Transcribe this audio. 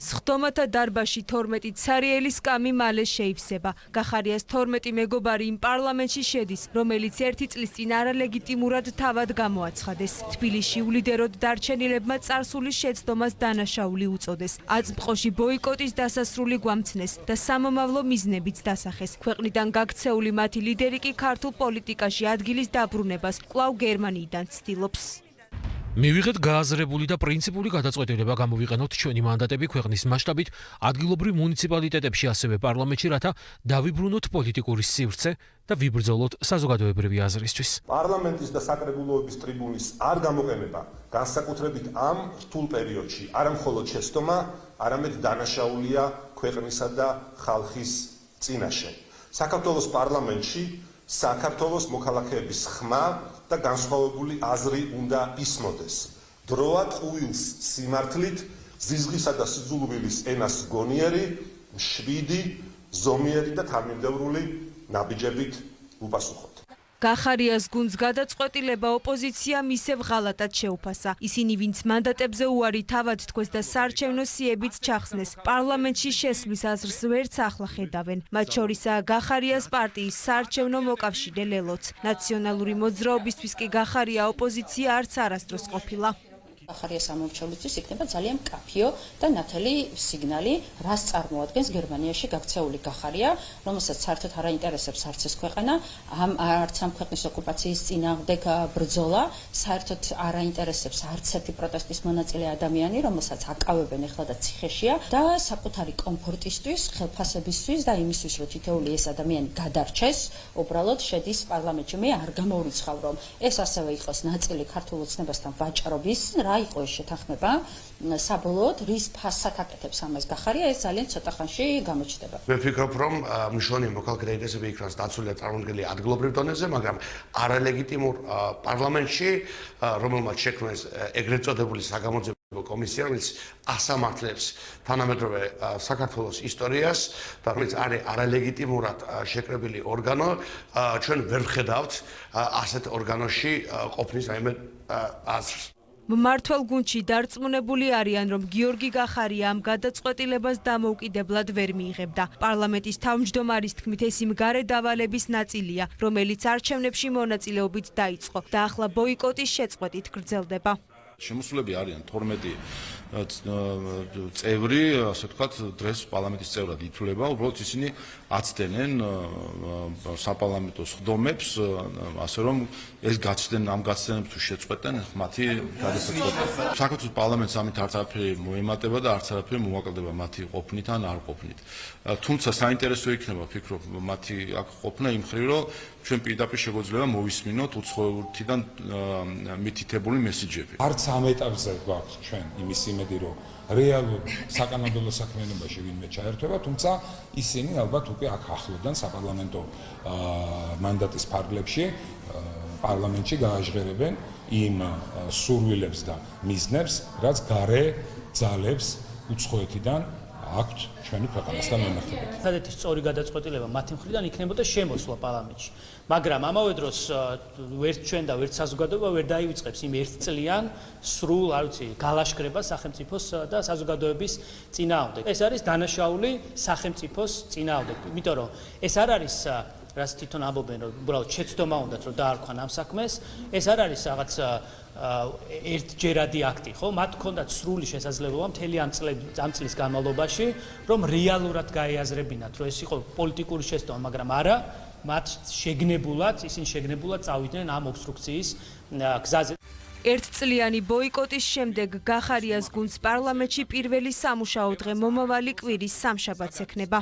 სხდომათა დარბაზში 12 ცარიელი სკამი მალე შეივსება. გახარიას 12 მეგობარი იმ პარლამენტში შედის, რომელიც 1 წლის წინ არალეგიტიმურად თავად გამოაცხადეს. თბილისში ულიდეროდ დარჩენილებმა წარსულის შეცდომას დანაშაული უწოდეს. აწმყოში ბოიკოტის დასასრული გვამცნეს და სამომავლო მიზნებიც დასახეს. ქვეყნიდან გაქცეული მათი ლიდერი კი ქართულ პოლიტიკაში ადგილის დაბრუნებას კვლავ გერმანიიდან ცდილობს. მივიღეთ გააზრებული და პრინციპული გადაწყვეტილება გამოვიყენოთ ჩვენი მანდატები ქვეყნის მასშტაბით ადგილობრივ მუნიციპალიტეტებში ასევე პარლამენტში, რათა დავიბრუნოთ პოლიტიკური სივრცე და ვიბრძოლოთ საზოგადოებრივი აზრისთვის. პარლამენტის და საკრებულოების ტრიბუნის არ გამოყენება განსაკუთრებით ამ რთულ პერიოდში არა მხოლოდ შეცდომა, არამედ დანაშაულია ქვეყნისა და ხალხის წინაშე. საქართველოს პარლამენტში საქართველოს მოქალაქეების ხმა და განსხვავებული აზრი უნდა ისმოდეს. დროა ტყუილს სიმართლით, ზიზღისა და სიძულვილის ენას გონიერი, მშვიდი, ზომიერი და თანმიმდევრული ნაბიჯებით უპასუხოთ. გახარიას გუნდს გადაწყვეტილება ოპოზიციამ ისევ ღალატად შეუფასა. ისინი, ვინც მანდატებზე უარი თავად თქვეს და საარჩევნო სიებიც ჩახსნეს, პარლამენტში შესვლის აზრს ვერც ახლა ხედავენ. მათ შორისაა გახარიას პარტიის საარჩევნო მოკავშირე ლელოც. ნაციონალური მოძრაობისთვის კი გახარია ოპოზიცია არც არასდროს ყოფილა. გახარიას ამორჩევლისთვის იქნება ძალიან მკაფიო და ნათელი სიგნალი, რას წარმოადგენს გერმანიაში გაქცეული გახარია, რომელსაც საერთოდ არ აინტერესებს არც ეს ქვეყანა, არც ამ ქვეყნის ოკუპაციის წინააღმდეგ ბრძოლა, საერთოდ არ აინტერესებს არც ერთი პროტესტის მონაწილე ადამიანი, რომელსაც აკავებენ ახლა და ციხეშია და საკუთარი კომფორტისთვის, ხელფასებისთვის და იმისთვის, რომ თითოეული ეს ადამიანი გადარჩეს, უბრალოდ შედის პარლამენტში. მე არ გამოვიცხავ, რომ ეს ასევე იყოს ნაწილი ქართულ ოცნებასთან ვაჭრობის, რა იყო ეს შეთანხმება, საბოლოოდ რის ფასად აკეთებს ამას გახარია, ეს ძალიან ცოტა ხანში გამოჩნდება. მე ვფიქრობ, რომ მნიშვნელოვანი მოქალაქეთა ინტერესები იქნას დაცული და წარმოდგენილი ადგილობრივ დონეზე, მაგრამ არალეგიტიმურ პარლამენტში, რომელმაც შექმნეს ეგრეთ წოდებული საგამოძიებო კომისია, რომელიც ასამართლებს თანამედროვე საქართველოს ისტორიას და რომელიც არის არალეგიტიმურად შეკრებილი ორგანო, ჩვენ ვერ ვხედავთ ასეთ ორგანოში ყოფნის რაიმე აზრს. მმართველ გუნდში დარწმუნებული არიან, რომ გიორგი გახარია ამ გადაწყვეტილებას დამოუკიდებლად ვერ მიიღებდა. პარლამენტის თავმჯდომარის თქმით, ეს იმ გარე დავალების ნაწილია, რომელიც არჩევნებში მონაწილეობით დაიწყო და ახლა ბოიკოტის შეწყვეტით გრძელდება. შემოსულები არიან 12 წევრი, ასე ვთქვათ, დღეს პარლამენტის წევრად ითვლება, უბრალოდ ისინი აცდენენ საპარლამენტო სხდომებს, ასე რომ ეს გაცდენ, ამ გაცდენებს თუ შეწყვეტენ, მათი გადაწყვეტილება. საქართველოს პარლამენტს ამით არც არაფერი მოემატება და არც არაფერი მომაკლდება მათი ყოფნით ან არ ყოფნით. თუმცა საინტერესო იქნება, ვფიქრობ, მათი აქ ყოფნა იმ მხრივ, რომ ჩვენ პირდაპირ შეგვიძლია მოვისმინოთ უცხოეთიდან მითითებული მესიჯები. არც ამ ეტაპზე გვაქვს ჩვენ იმის იმედი, რომ რეალურ საკანონმდებლო საქმიანობაში ვინმე ჩაერთვება, თუმცა ისინი ალბათ უკვე აქ ახლოდან საპარლამენტო მანდატის ფარგლებში პარლამენტში გააჟღერებენ იმ სურვილებს და მიზნებს, რაც გარე ძალებს უცხოეთიდან აქვთ ჩვენი ქვეყანასთან მიმართებით. ერთადერთი სწორი გადაწყვეტილება მათი მხრიდან იქნებოდა შემოსვლა პარლამენტში. მაგრამ ამავე დროს ვერც ჩვენ და ვერც საზოგადოება ვერ დაივიწყებს იმ ერთწლიან სრულ, არ ვიცი, გალაშქრებას სახელმწიფოს და საზოგადოების წინააღმდეგ. ეს არის დანაშაული სახელმწიფოს წინააღმდეგ. იმიტომ რომ ეს არ არის რაც თვითონ ამბობენ, რომ უბრალოდ შეცდომა უნდათ, რომ დაარქვან ამ საქმეს, ეს არ არის რაღაც ერთჯერადი აქტი, ხო? მათ ჰქონდათ სრული შესაძლებლობა მთელი ამ წლის განმავლობაში, რომ რეალურად გაეაზრებინათ, რომ ეს იყო პოლიტიკური შეცდომა, მაგრამ არა, მათ ისინი შეგნებულად წავიდნენ ამ ობსტრუქციის გზაზე. ერთწლიანი ბოიკოტის შემდეგ გახარიას გუნდს პარლამენტში პირველი სამუშაო დღე მომავალი კვირის სამშაბათს ექნება.